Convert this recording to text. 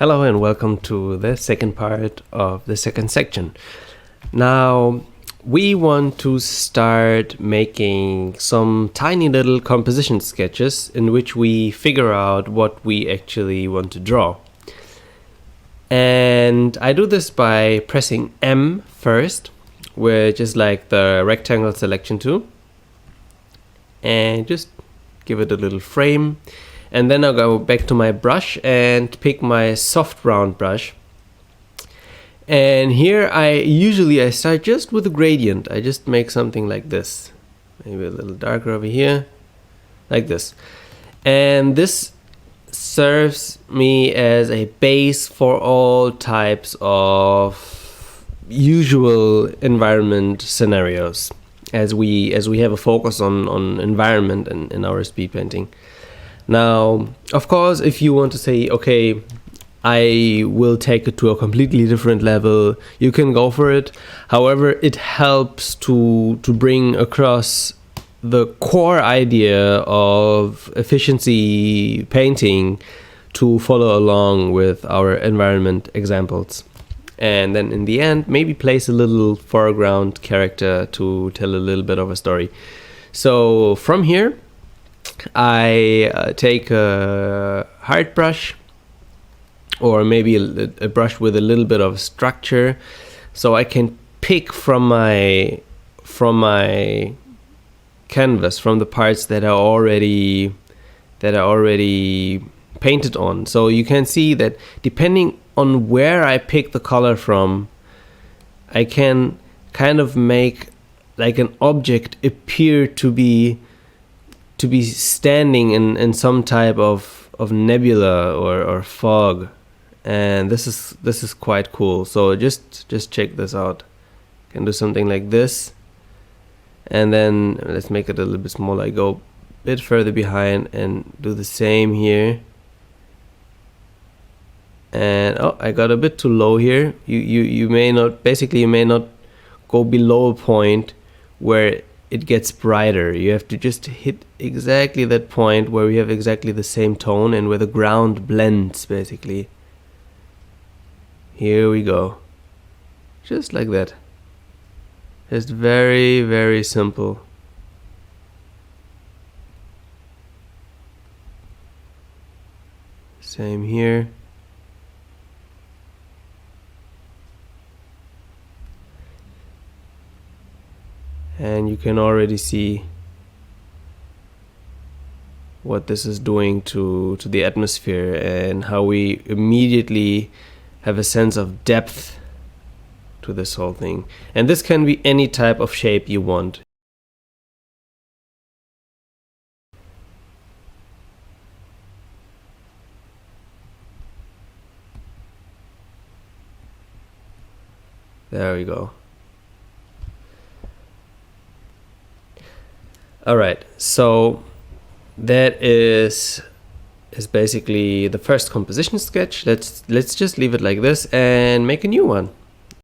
Hello and welcome to the second part of the second section. Now, we want to start making some tiny little composition sketches in which we figure out what we actually want to draw. And I do this by pressing M first, which is like the rectangle selection tool, and just give it a little frame. And then I'll go back to my brush and pick my soft round brush. And here I start just with a gradient. I just make something like this. Maybe a little darker over here, like this. And this serves me as a base for all types of usual environment scenarios, as we have a focus on environment in our speed painting. Now, of course, if you want to say, okay, I will take it to a completely different level, you can go for it. However, it helps to bring across the core idea of efficiency painting to follow along with our environment examples. And then in the end, maybe place a little foreground character to tell a little bit of a story. So from here, I take a hard brush, or maybe a brush with a little bit of structure, so I can pick from my canvas, from the parts that are already painted on. So you can see that depending on where I pick the color from, I can kind of make like an object appear to be standing in some type of nebula or fog, and this is quite cool. So just check this out. You can do something like this, and then let's make it a little bit smaller. I go a bit further behind and do the same here. And I got a bit too low here. You may not go below a point where it gets brighter. You have to just hit exactly that point where we have exactly the same tone and where the ground blends, basically. Here we go. Just like that. Just very, very simple. Same here. And you can already see what this is doing to the atmosphere, and how we immediately have a sense of depth to this whole thing. And this can be any type of shape you want. There we go. All right, so that is basically the first composition sketch. Let's just leave it like this and make a new one.